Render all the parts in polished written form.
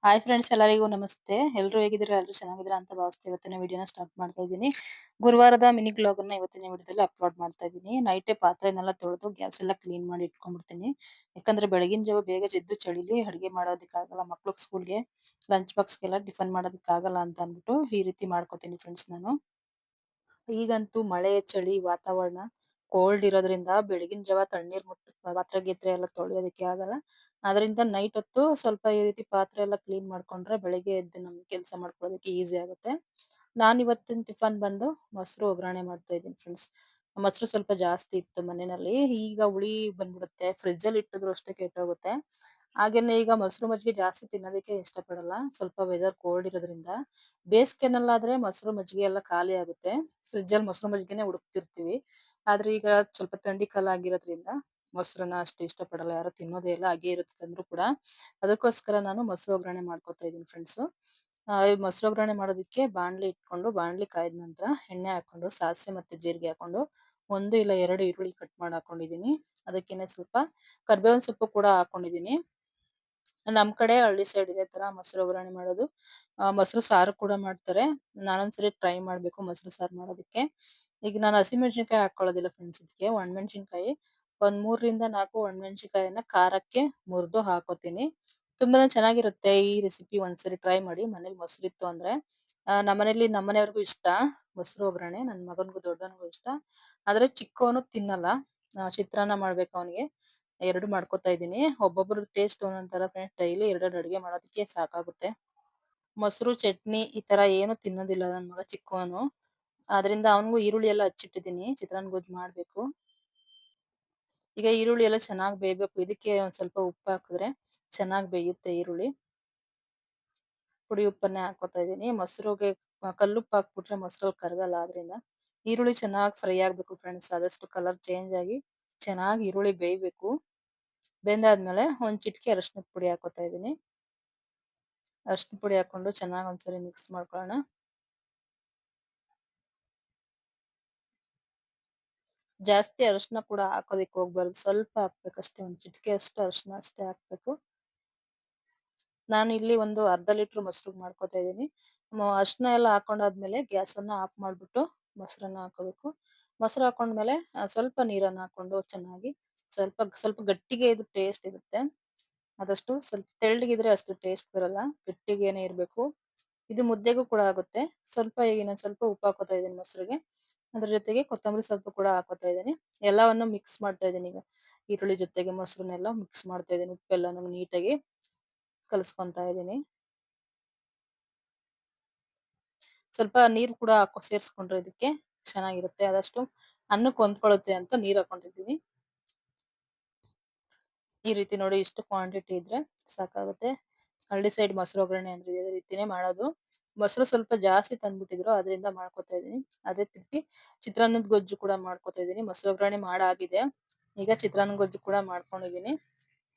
Hi friends ಎಲ್ಲರಿಗೂ ನಮಸ್ತೆ. ಎಲ್ರೂ ಹೇಗಿದ್ದೀರಾ? ಎಲ್ರೂ ಚೆನ್ನಾಗಿದ್ದೀರಾ ಅಂತ ಭಾವಿಸ್ತಾ ಇವತ್ತಿನ ವಿಡಿಯೋನ ಸ್ಟಾರ್ಟ್ ಮಾಡ್ತಾ ಇದ್ದೀನಿ. ಗುರುವಾರದ ಮಿನಿ ವ್ಲಾಗನ್ನ ಇವತ್ತಿನ ವಿಡಿಯೋದಲ್ಲಿ ಅಪ್ಲೋಡ್ ಮಾಡ್ತಾ ಇದ್ದೀನಿ. ನೈಟೇ ಪಾತ್ರೆನೆಲ್ಲ ತೊಳೆದು ಗ್ಯಾಸ್ ಎಲ್ಲ ಕ್ಲೀನ್ ಮಾಡಿ ಇಟ್ಕೊಂಡ್ಬಿಡ್ತೀನಿ. ಯಾಕಂದ್ರೆ ಬೆಳಗಿನ ಜಾವ ಬೇಗ ಎದ್ದು ಚಳಿಲಿ ಅಡುಗೆ ಮಾಡೋದಕ್ಕಾಗಲ್ಲ. ಮಕ್ಳಿಗೆ ಸ್ಕೂಲ್‌ಗೆ ಲಂಚ್ ಬಾಕ್ಸ್‌ಗೆಲ್ಲ ಟಿಫನ್ ಮಾಡೋದಕ್ಕಾಗಲ್ಲ ಅಂತ ಅಂದ್ಬಿಟ್ಟು ಈ ರೀತಿ ಮಾಡ್ಕೊತೀನಿ ಫ್ರೆಂಡ್ಸ್ ನಾನು. ಈಗಂತೂ ಮಳೆ, ಚಳಿ ವಾತಾವರಣ ಕೋಲ್ಡ್ ಇರೋದ್ರಿಂದ ಬೆಳಗಿನ ಜಾವ ತಣ್ಣೀರ್ ಪಾತ್ರೆ ಗೀತ್ರೆ ಎಲ್ಲ ತೊಳೆಯೋದಕ್ಕೆ ಆಗಲ್ಲ. ಅದರಿಂದ ನೈಟ್ ಹೊತ್ತು ಸ್ವಲ್ಪ ಈ ರೀತಿ ಪಾತ್ರೆ ಎಲ್ಲ ಕ್ಲೀನ್ ಮಾಡ್ಕೊಂಡ್ರೆ ಬೆಳಿಗ್ಗೆ ಎದ್ದು ನಮ್ಗೆ ಕೆಲಸ ಮಾಡ್ಕೊಳ್ಳೋದಕ್ಕೆ ಈಸಿ ಆಗುತ್ತೆ. ನಾನಿವತ್ತಿನ ಟಿಫನ್ ಬಂದು ಮೊಸರು ಒಗ್ಗರಣೆ ಮಾಡ್ತಾ ಇದ್ದೀನಿ ಫ್ರೆಂಡ್ಸ್. ಮೊಸರು ಸ್ವಲ್ಪ ಜಾಸ್ತಿ ಇತ್ತು ಮನೆಯಲ್ಲಿ. ಈಗ ಹುಳಿ ಬಂದ್ಬಿಡುತ್ತೆ. ಫ್ರಿಡ್ಜಲ್ಲಿ ಇಟ್ಟಿದ್ರು ಅಷ್ಟೇ ಕೆಟ್ಟೋಗುತ್ತೆ. ಹಾಗೇನೆ ಈಗ ಮೊಸರು ಮಜ್ಜಿಗೆ ಜಾಸ್ತಿ ತಿನ್ನೋದಕ್ಕೆ ಇಷ್ಟಪಡಲ್ಲ. ಸ್ವಲ್ಪ ವೆದರ್ ಕೋಲ್ಡ್ ಇರೋದ್ರಿಂದ. ಬೇಸಿಗೆನಲ್ಲಾದ್ರೆ ಮೊಸರು ಮಜ್ಜಿಗೆ ಎಲ್ಲ ಖಾಲಿ ಆಗುತ್ತೆ. ಫ್ರಿಡ್ಜಲ್ಲಿ ಮೊಸರು ಮಜ್ಜಿಗೆನೆ ಹುಡುಕ್ತಿರ್ತೀವಿ. ಆದ್ರೆ ಈಗ ಸ್ವಲ್ಪ ಥಂಡಿ ಕಾಲ ಆಗಿರೋದ್ರಿಂದ ಮೊಸರನ್ನ ಅಷ್ಟು ಇಷ್ಟಪಡಲ್ಲ. ಯಾರು ತಿನ್ನೋದೇ ಇಲ್ಲ. ಹಾಗೆ ಇರುತ್ತೆ ತಂದ್ರು ಕೂಡ. ಅದಕ್ಕೋಸ್ಕರ ನಾನು ಮೊಸರು ಒಗ್ಗರಣೆ ಮಾಡ್ಕೊತಾ ಇದ್ದೀನಿ ಫ್ರೆಂಡ್ಸು. ಈ ಮೊಸರು ಒಗ್ಗರಣೆ ಮಾಡೋದಕ್ಕೆ ಬಾಣ್ಲಿ ಇಟ್ಕೊಂಡು, ಬಾಣ್ಲಿ ಕಾಯ್ದ ನಂತರ ಎಣ್ಣೆ ಹಾಕೊಂಡು, ಸಾಸಿವೆ ಮತ್ತೆ ಜೀರಿಗೆ ಹಾಕೊಂಡು, 1 ಇಲ್ಲ 2 ಈರುಳ್ಳಿ ಕಟ್ ಮಾಡಿ ಹಾಕೊಂಡಿದ್ದೀನಿ. ಅದಕ್ಕೇನೆ ಸ್ವಲ್ಪ ಕರ್ಬೇವಿನ ಸೊಪ್ಪು ಕೂಡ ಹಾಕೊಂಡಿದ್ದೀನಿ. ನಮ್ ಕಡೆ ಹಳ್ಳಿ ಸೈಡ್ ಇದೇ ತರ ಮೊಸರು ಒಗ್ಗರಣೆ ಮಾಡೋದು. ಮೊಸರು ಸಾರು ಕೂಡ ಮಾಡ್ತಾರೆ. ನಾನೊಂದ್ಸರಿ ಟ್ರೈ ಮಾಡ್ಬೇಕು ಮೊಸರು ಸಾರು ಮಾಡೋದಕ್ಕೆ. ಈಗ ನಾನು ಹಸಿಮೆಣಸಿನಕಾಯಿ ಹಾಕೊಳ್ಳೋದಿಲ್ಲ ಫ್ರೆಂಡ್ಸ್ ಇದಕ್ಕೆ. ಒಣಮೆಣಸಿನಕಾಯಿ ಒಂದ್ 3 ರಿಂದ 4 ಒಣಮೆಣಸಿನಕಾಯಿಯನ್ನ ಖಾರಕ್ಕೆ ಮುರ್ದು ಹಾಕೋತೀನಿ. ತುಂಬಾನೇ ಚೆನ್ನಾಗಿರುತ್ತೆ ಈ ರೆಸಿಪಿ ಒಂದ್ಸರಿ ಟ್ರೈ ಮಾಡಿ. ಮನೇಲಿ ಮೊಸರಿತ್ತು ಅಂದ್ರೆ. ನಮ್ಮನೇಲಿ ನಮ್ಮನೆಯವ್ರಿಗೂ ಇಷ್ಟ ಮೊಸರು ಒಗ್ಗರಣೆ. ನನ್ ಮಗನ್ಗೂ ದೊಡ್ಡವನ್ಗೂ ಇಷ್ಟ. ಆದ್ರೆ ಚಿಕ್ಕವನು ತಿನ್ನಲ್ಲ. ಚಿತ್ರಾನ್ನ ಮಾಡ್ಬೇಕು ಅವನಿಗೆ. 2 ಮಾಡ್ಕೊತಾ ಇದ್ದೀನಿ. ಒಬ್ಬೊಬ್ರದ್ದು ಟೇಸ್ಟ್ ಒಂದೊಂದ್ ತರ ಫ್ರೆಂಡ್ಸ್. ಡೈಲಿ 2 ಅಡುಗೆ ಮಾಡೋದಕ್ಕೆ ಸಾಕಾಗುತ್ತೆ. ಮೊಸರು, ಚಟ್ನಿ ಈ ತರ ಏನು ತಿನ್ನೋದಿಲ್ಲ ನನ್ ಮಗ ಚಿಕ್ಕವನು. ಆದ್ರಿಂದ ಅವನಿಗೂ ಈರುಳ್ಳಿ ಎಲ್ಲ ಹಚ್ಚಿಟ್ಟಿದ್ದೀನಿ. ಚಿತ್ರಾನ್ನ ಗೊಜ್ಜು ಮಾಡ್ಬೇಕು. ಈಗ ಈರುಳ್ಳಿ ಎಲ್ಲ ಚೆನ್ನಾಗಿ ಬೇಯಬೇಕು. ಇದಕ್ಕೆ ಒಂದ್ ಸ್ವಲ್ಪ ಉಪ್ಪು ಹಾಕಿದ್ರೆ ಚೆನ್ನಾಗಿ ಬೇಯುತ್ತೆ ಈರುಳ್ಳಿ. ಪುಡಿ ಉಪ್ಪನ್ನೇ ಹಾಕೋತಾ ಇದ್ದೀನಿ. ಮೊಸರುಗೆ ಕಲ್ಲುಪ್ಪು ಹಾಕ್ಬಿಟ್ರೆ ಮೊಸರಲ್ಲಿ ಕರಗಲ್ಲ ಆದ್ರಿಂದ. ಈರುಳ್ಳಿ ಚೆನ್ನಾಗಿ ಫ್ರೈ ಆಗ್ಬೇಕು ಫ್ರೆಂಡ್ಸ್. ಆದಷ್ಟು ಕಲರ್ ಚೇಂಜ್ ಆಗಿ ಚೆನ್ನಾಗಿ ಈರುಳ್ಳಿ ಬೇಯಬೇಕು. ಬೆಂದಾದ್ಮೇಲೆ ಒಂದ್ ಚಿಟಿಕೆ ಅರಶಿನದ ಪುಡಿ ಹಾಕೋತಾ ಇದ್ದೀನಿ. ಅರಶಿನ ಪುಡಿ ಹಾಕೊಂಡು ಚೆನ್ನಾಗಿ ಒಂದ್ಸರಿ ಮಿಕ್ಸ್ ಮಾಡ್ಕೊಳ್ಳೋಣ. ಜಾಸ್ತಿ ಅರಶಿನ ಕೂಡ ಹಾಕೋದಿಕ್ ಹೋಗ್ಬಾರ್ದು. ಸ್ವಲ್ಪ ಹಾಕ್ಬೇಕಷ್ಟೇ. ಒಂದ್ ಚಿಟಿಕೆ ಅಷ್ಟು ಅರಶಿನ ಅಷ್ಟೇ ಹಾಕ್ಬೇಕು. ನಾನು ಇಲ್ಲಿ ಒಂದು ಅರ್ಧ ಲೀಟರ್ ಮೊಸರು ಮಾಡ್ಕೊತಾ ಇದ್ದೀನಿ. ಅರಿಶಿನ ಎಲ್ಲ ಹಾಕೊಂಡಾದ್ಮೇಲೆ ಗ್ಯಾಸನ್ನ ಆಫ್ ಮಾಡ್ಬಿಟ್ಟು ಮೊಸರನ್ನ ಹಾಕೋಬೇಕು. ಮೊಸರು ಹಾಕೊಂಡ್ಮೇಲೆ ಸ್ವಲ್ಪ ನೀರನ್ನ ಹಾಕೊಂಡು ಚೆನ್ನಾಗಿ ಸ್ವಲ್ಪ ಸ್ವಲ್ಪ ಗಟ್ಟಿಗೆ ಇದು ಟೇಸ್ಟ್ ಇರುತ್ತೆ. ಆದಷ್ಟು ಸ್ವಲ್ಪ ತೆಳ್ಳಗಿದ್ರೆ ಅಷ್ಟು ಟೇಸ್ಟ್ ಬರಲ್ಲ. ಗಟ್ಟಿಗೇನೆ ಇರ್ಬೇಕು. ಇದು ಮುದ್ದೆಗೂ ಕೂಡ ಆಗುತ್ತೆ. ಸ್ವಲ್ಪ ಈಗ ಇನ್ನೊಂದ್ ಸ್ವಲ್ಪ ಉಪ್ಪು ಹಾಕೋತಾ ಇದ್ದೀನಿ ಮೊಸರಿಗೆ. ಅದ್ರ ಜೊತೆಗೆ ಕೊತ್ತಂಬರಿ ಸೊಪ್ಪು ಕೂಡ ಹಾಕೋತಾ ಇದ್ದೀನಿ. ಎಲ್ಲವನ್ನು ಮಿಕ್ಸ್ ಮಾಡ್ತಾ ಇದ್ದೀನಿ ಈಗ. ಈರುಳ್ಳಿ ಜೊತೆಗೆ ಮೊಸರನ್ನೆಲ್ಲ ಮಿಕ್ಸ್ ಮಾಡ್ತಾ ಇದ್ದೀನಿ. ಉಪ್ಪೆಲ್ಲನು ನೀಟಾಗಿ ಕಲಸ್ಕೊಂತಾ ಇದ್ದೀನಿ. ಸ್ವಲ್ಪ ನೀರು ಕೂಡ ಸೇರಿಸ್ಕೊಂಡ್ರೆ ಇದಕ್ಕೆ ಚೆನ್ನಾಗಿರುತ್ತೆ. ಆದಷ್ಟು ಅನ್ನಕ್ಕೆ ಹೊಂದ್ಕೊಳ್ಳುತ್ತೆ ಅಂತ ನೀರ್ ಹಾಕೊಂಡಿದ್ದೀನಿ. ಈ ರೀತಿ ನೋಡಿ ಇಷ್ಟು ಕ್ವಾಂಟಿಟಿ ಇದ್ರೆ ಸಾಕಾಗುತ್ತೆ. ಹಳ್ಳಿ ಸೈಡ್ ಮೊಸರು ಒಗ್ಗರಣೆ ಅಂದ್ರೆ ಇದೇ ರೀತಿನೇ ಮಾಡೋದು. ಮೊಸರು ಸ್ವಲ್ಪ ಜಾಸ್ತಿ ತಂದ್ಬಿಟ್ಟಿದ್ರು ಅದರಿಂದ ಮಾಡ್ಕೊತಾ ಇದೀನಿ. ಅದೇ ರೀತಿ ಚಿತ್ರಾನ್ನದ ಗೊಜ್ಜು ಕೂಡ ಮಾಡ್ಕೊತಾ ಇದೀನಿ. ಮೊಸರು ಒಗ್ಗರಣೆ ಮಾಡಾಗಿದೆ. ಈಗ ಚಿತ್ರಾನ್ನ ಗೊಜ್ಜು ಕೂಡ ಮಾಡ್ಕೊಂಡಿದೀನಿ.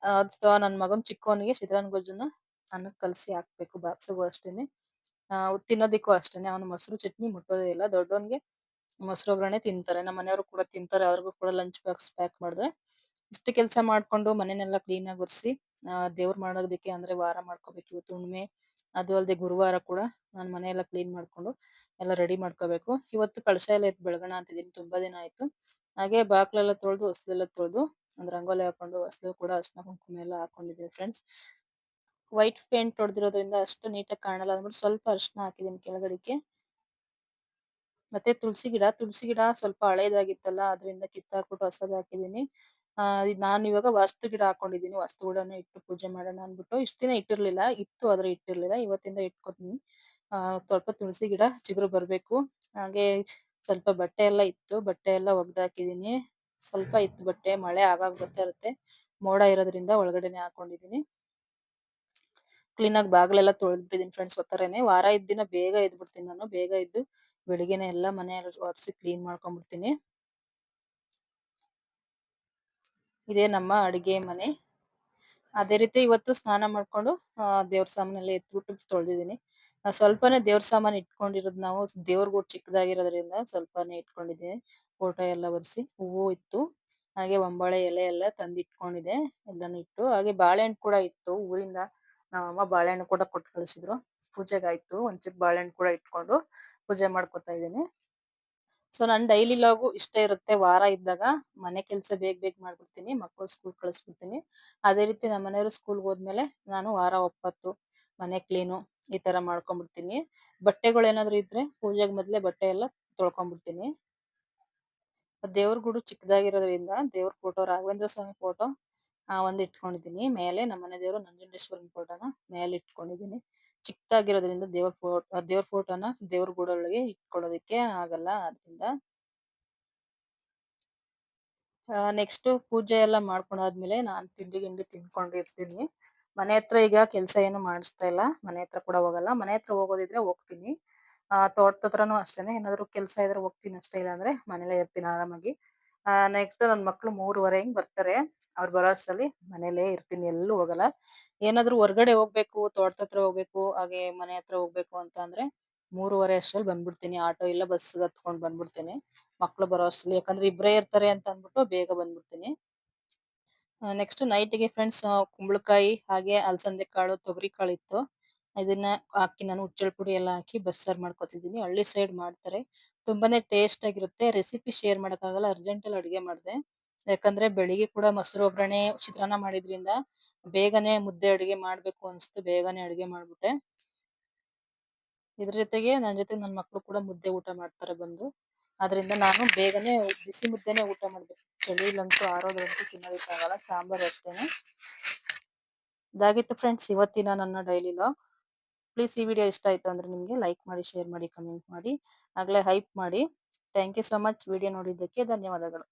ನನ್ ಮಗನ್ ಚಿಕ್ಕವನಿಗೆ ಚಿತ್ರಾನ್ನ ಗೊಜ್ಜನ್ನ ಅನ್ನಕ್ಕೆ ಕಲಸಿ ಹಾಕ್ಬೇಕು ಬಾಕ್ಸ್‌ಗೂ ಅಷ್ಟೇನೆ. ತಿನ್ನೋದಿಕ್ಕೂ ಅಷ್ಟೇನೆ. ಅವನು ಮೊಸರು ಚಟ್ನಿ ಮುಟ್ಟೋದೇ ಇಲ್ಲ. ದೊಡ್ಡವನ್ಗೆ ಮೊಸರು ಒಗ್ಗರಣೆ ತಿಂತಾರೆ. ನಮ್ಮ ಮನೆಯವರು ಕೂಡ ತಿಂತಾರೆ. ಅವ್ರಿಗೂ ಕೂಡ ಲಂಚ್ ಬಾಕ್ಸ್ ಪ್ಯಾಕ್ ಮಾಡಿದ್ರೆ. ಇಷ್ಟು ಕೆಲಸ ಮಾಡ್ಕೊಂಡು ಮನೆನೆಲ್ಲ ಕ್ಲೀನ್ ಆಗಿ ಒರೆಸಿ ದೇವ್ರು ಮಾಡೋದಕ್ಕೆ ಅಂದ್ರೆ ವಾರ ಮಾಡ್ಕೋಬೇಕು. ಇವತ್ತು ಹುಣ್ಣಿಮೆ. ಅದು ಅಲ್ಲದೆ ಗುರುವಾರ ಕೂಡ ನಾನು ಮನೆಯೆಲ್ಲ ಕ್ಲೀನ್ ಮಾಡ್ಕೊಂಡು ಎಲ್ಲ ರೆಡಿ ಮಾಡ್ಕೋಬೇಕು. ಇವತ್ತು ಕಳಶ ಎಲ್ಲ ಎತ್ತಿ ಬೆಳಗೋಣ ಅಂತಿದ್ದೀನಿ. ತುಂಬಾ ದಿನ ಆಯ್ತು. ಹಾಗೆ ಬಾಕ್ಲೆಲ್ಲ ತೊಳೆದು ಹೊಸದೆಲ್ಲ ತೊಳೆದು ಒಂದು ರಂಗೋಲಿ ಹಾಕೊಂಡು ಹೊಸದು ಕೂಡ ಅರಿಶಿನ ಕುಂಕುಮ ಎಲ್ಲ ಹಾಕೊಂಡಿದ್ದೀನಿ ಫ್ರೆಂಡ್ಸ್. ವೈಟ್ ಪೇಂಟ್ ಹೊಡೆದಿರೋದ್ರಿಂದ ಅಷ್ಟು ನೀಟಾಗಿ ಕಾಣಲ್ಲ ಅಂದ್ಬಿಟ್ಟು ಸ್ವಲ್ಪ ಅರಿಶಿನ ಹಾಕಿದ್ದೀನಿ ಕೆಳಗಡೆಗೆ. ಮತ್ತೆ ತುಳಸಿ ಗಿಡ ಸ್ವಲ್ಪ ಹಳೇದಾಗಿತ್ತಲ್ಲ ಅದರಿಂದ ಕಿತ್ತಾಕ್ಬಿಟ್ಟು ಹೊಸದು ಹಾಕಿದೀನಿ. ನಾನು ಇವಾಗ ವಾಸ್ತು ಗಿಡ ಹಾಕೊಂಡಿದೀನಿ. ವಾಸ್ತು ಗಿಡನ ಇಟ್ಟು ಪೂಜೆ ಮಾಡೋಣ ಅಂದ್ಬಿಟ್ಟು ಇಷ್ಟ್ ದಿನ ಇಟ್ಟಿರ್ಲಿಲ್ಲ. ಇತ್ತು ಆದ್ರೆ ಇಟ್ಟಿರ್ಲಿಲ್ಲ. ಇವತ್ತಿಂದ ಇಟ್ಕೋತೀನಿ. ಸ್ವಲ್ಪ ತುಳಸಿ ಗಿಡ ಚಿಗುರು ಬರ್ಬೇಕು. ಹಾಗೆ ಸ್ವಲ್ಪ ಬಟ್ಟೆ ಎಲ್ಲ ಇತ್ತು. ಬಟ್ಟೆ ಎಲ್ಲ ಒಗ್ದಾಕಿದೀನಿ. ಸ್ವಲ್ಪ ಇತ್ತು ಬಟ್ಟೆ. ಮಳೆ ಆಗಾಗ ಬರ್ತಾ ಇರುತ್ತೆ. ಮೋಡ ಇರೋದ್ರಿಂದ ಒಳಗಡೆನೆ ಹಾಕೊಂಡಿದೀನಿ. ಕ್ಲೀನ್ ಆಗಿ ಬಾಗ್ಲೆಲ್ಲ ತೊಳೆದ್ಬಿಟ್ಟಿದೀನಿ ಫ್ರೆಂಡ್ಸ್ ಒತ್ತಾರೆನೆ. ವಾರ ಇದ್ದಿನ ಬೇಗ ಎದ್ಬಿಡ್ತೀನಿ ನಾನು. ಬೇಗ ಎದ್ದು ಬೆಳಿಗ್ಗೆನೆ ಎಲ್ಲ ಮನೆ ಎಲ್ಲ ಒರೆಸಿ ಕ್ಲೀನ್ ಮಾಡ್ಕೊಂಡ್ಬಿಡ್ತೀನಿ. ಇದೇ ನಮ್ಮ ಅಡಿಗೆ ಮನೆ. ಅದೇ ರೀತಿ ಇವತ್ತು ಸ್ನಾನ ಮಾಡ್ಕೊಂಡು ದೇವ್ರ ಸಾಮಾನೆಲ್ಲ ಎತ್ಬಿಟ್ಟು ತೊಳ್ದಿದೀನಿ. ಸ್ವಲ್ಪನೇ ದೇವ್ರ ಸಾಮಾನು ಇಟ್ಕೊಂಡಿರೋದು ನಾವು. ದೇವ್ರ ಗೂಡು ಚಿಕ್ಕದಾಗಿರೋದ್ರಿಂದ ಸ್ವಲ್ಪನೇ ಇಟ್ಕೊಂಡಿದ್ದೀನಿ. ಫೋಟೋ ಎಲ್ಲ ಒರೆಸಿ ಹೂವು ಇತ್ತು. ಹಾಗೆ ಹೊಂಬಾಳೆ ಎಲೆ ಎಲ್ಲ ತಂದಿಟ್ಕೊಂಡಿದ್ದೆ. ಎಲ್ಲಾನು ಇಟ್ಟು ಹಾಗೆ ಬಾಳೆಹಣ್ಣು ಕೂಡ ಇತ್ತು ಊರಿಂದ ನಮ್ಮಮ್ಮ ಬಾಳೆಹಣ್ಣು ಕೂಡ ಕೊಟ್ಟು ಕಳಿಸಿದ್ರು. ಪೂಜೆಗಾಯ್ತು. ಒಂದ್ ಚಿಪ್ ಬಾಳೆಹಣ್ಣು ಕೂಡ ಇಟ್ಕೊಂಡು ಪೂಜೆ ಮಾಡ್ಕೊತಾ ಇದೀನಿ. ಸೊ ನನ್ ಡೈಲಿ ಲಾಗು ಇಷ್ಟೇ ಇರುತ್ತೆ. ವಾರ ಇದ್ದಾಗ ಮನೆ ಕೆಲ್ಸ ಬೇಗ ಮಾಡ್ಬಿಡ್ತೀನಿ. ಮಕ್ಕಳು ಸ್ಕೂಲ್ ಕಳಿಸ್ಬಿಡ್ತೀನಿ. ಅದೇ ರೀತಿ ನಮ್ಮ ಮನೆಯವರು ಸ್ಕೂಲ್‌ಗೆ ಹೋದ್ಮೇಲೆ ನಾನು ವಾರ ಒಪ್ಪತ್ತು ಮನೆ ಕ್ಲೀನು ಈ ತರ ಮಾಡ್ಕೊಂಡ್ಬಿಡ್ತೀನಿ. ಬಟ್ಟೆಗಳೇನಾದ್ರು ಇದ್ರೆ ಪೂಜೆಗೆ ಮೊದ್ಲೇ ಬಟ್ಟೆ ಎಲ್ಲ ತೊಳ್ಕೊಂಡ್ಬಿಡ್ತೀನಿ. ದೇವ್ರ ಗುಡಿ ಚಿಕ್ಕದಾಗಿರೋದ್ರಿಂದ ದೇವ್ರ ಫೋಟೋ ರಾಘವೇಂದ್ರ ಸ್ವಾಮಿ ಫೋಟೋ ಒಂದ್ ಇಟ್ಕೊಂಡಿದೀನಿ. ಮೇಲೆ ನಮ್ಮನೆ ದೇವ್ರು ನಂಜುಂಡೇಶ್ವರನ ಫೋಟೋನ ಮೇಲೆ ಇಟ್ಕೊಂಡಿದೀನಿ. ಚಿಕ್ಕದಾಗಿರೋದ್ರಿಂದ ದೇವ್ರ ಫೋಟೋನ ದೇವ್ರ ಗುಡೊಳಗೆ ಇಟ್ಕೊಳ್ಳೋದಕ್ಕೆ ಆಗಲ್ಲ. ಅದ್ರಿಂದ ನೆಕ್ಸ್ಟ್ ಪೂಜೆ ಎಲ್ಲ ಮಾಡ್ಕೊಂಡಾದ್ಮೇಲೆ ನಾನ್ ತಿಂಡಿ ಗಿಂಡಿ ತಿನ್ಕೊಂಡಿರ್ತೀನಿ. ಮನೆ ಹತ್ರ ಈಗ ಕೆಲ್ಸ ಏನು ಮಾಡಿಸ್ತಾ ಇಲ್ಲ. ಮನೆ ಹತ್ರ ಕೂಡ ಹೋಗಲ್ಲ. ಮನೆ ಹತ್ರ ಹೋಗೋದಿದ್ರೆ ಹೋಗ್ತೀನಿ. ತೋಟದ ಹತ್ರನೂ ಅಷ್ಟೇನೆ ಏನಾದ್ರು ಕೆಲ್ಸ ಇದ್ರೆ ಹೋಗ್ತೀನಿ ಅಷ್ಟೇ. ಇಲ್ಲ ಅಂದ್ರೆ ಮನೇಲೇ ಇರ್ತೀನಿ ಆರಾಮಾಗಿ. ನೆಕ್ಸ್ಟ್ ನನ್ ಮಕ್ಳು 3:30 ಹಿಂಗ್ ಬರ್ತಾರೆ. ಅವ್ರು ಬರೋ ಅಷ್ಟ್ರಲ್ಲಿ ಮನೇಲೇ ಇರ್ತೀನಿ. ಎಲ್ಲೂ ಹೋಗಲ್ಲ. ಏನಾದ್ರು ಹೊರ್ಗಡೆ ಹೋಗ್ಬೇಕು, ತೋಟದ ಹತ್ರ ಹೋಗ್ಬೇಕು, ಹಾಗೆ ಮನೆ ಹತ್ರ ಹೋಗ್ಬೇಕು ಅಂತ ಅಂದ್ರೆ 3:30 ಅಷ್ಟ್ರಲ್ಲಿ ಬಂದ್ಬಿಡ್ತೀನಿ. ಆಟೋ ಇಲ್ಲ ಬಸ್ ಹತ್ಕೊಂಡ್ ಬಂದ್ಬಿಡ್ತೀನಿ. ಮಕ್ಳು ಬರೋ ಅಷ್ಟ್ರಲ್ಲಿ. ಯಾಕಂದ್ರೆ ಇಬ್ರೇ ಇರ್ತಾರೆ ಅಂತ ಅನ್ಬಿಟ್ಟು ಬೇಗ ಬಂದ್ಬಿಡ್ತೀನಿ. ನೆಕ್ಸ್ಟ್ ನೈಟ್‌ಗೆ ಫ್ರೆಂಡ್ಸ್ ಕುಂಬಳಕಾಯಿ ಹಾಗೆ ಅಲಸಂದೆ ಕಾಳು, ತೊಗರಿ ಕಾಳು ಇತ್ತು. ಇದನ್ನ ಹಾಕಿ ನಾನು ಹುಚ್ಚೆಳ್ ಪುಡಿ ಎಲ್ಲ ಹಾಕಿ ಬಸ್ಸಾರ್ ಮಾಡ್ಕೊತಿದ್ದೀನಿ. ಹಳ್ಳಿ ಸೈಡ್ ಮಾಡ್ತಾರೆ. ತುಂಬಾನೇ ಟೇಸ್ಟ್ ಆಗಿರುತ್ತೆ. ರೆಸಿಪಿ ಶೇರ್ ಮಾಡಕ್ಕಾಗಲ್ಲ. ಅರ್ಜೆಂಟಲ್ಲಿ ಅಡುಗೆ ಮಾಡ್ದೆ. ಯಾಕಂದ್ರೆ ಬೆಳಿಗ್ಗೆ ಕೂಡ ಮೊಸರು ಒಗ್ಗರಣೆ, ಚಿತ್ರಾನ್ನ ಮಾಡಿದ್ರಿಂದ ಬೇಗನೆ ಮುದ್ದೆ ಅಡುಗೆ ಮಾಡ್ಬೇಕು ಅನ್ಸ್ತು. ಬೇಗನೆ ಅಡುಗೆ ಮಾಡ್ಬಿಟ್ಟೆ. ಇದ್ರ ಜೊತೆಗೆ ನನ್ ಮಕ್ಳು ಕೂಡ ಮುದ್ದೆ ಊಟ ಮಾಡ್ತಾರೆ ಬಂದು. ಆದ್ರಿಂದ ನಾನು ಬೇಗನೆ ಬಿಸಿ ಮುದ್ದೆನೆ ಊಟ ಮಾಡ್ಬೇಕು. ಚಳಿಲಂತೂ ಆರೋದ್ರಂತೂ ತಿನ್ನೋದಕ್ಕಾಗಲ್ಲ. ಸಾಂಬಾರ್ ಅಷ್ಟೇನೆ. ಇದಾಗಿತ್ತು ಫ್ರೆಂಡ್ಸ್ ಇವತ್ತಿನ ನನ್ನ ಡೈಲಿ ವ್ಲಾಗ್. ಪ್ಲೀಸ್ ಈ ವಿಡಿಯೋ ಇಷ್ಟ ಆಯ್ತು ಅಂದ್ರೆ ನಿಮ್ಗೆ ಲೈಕ್ ಮಾಡಿ, ಶೇರ್ ಮಾಡಿ, ಕಮೆಂಟ್ ಮಾಡಿ, ಆಗ್ಲೇ ಹೈಪ್ ಮಾಡಿ. Thank you so much video ನೋಡಿದ್ದಕ್ಕೆ ಧನ್ಯವಾದಗಳು.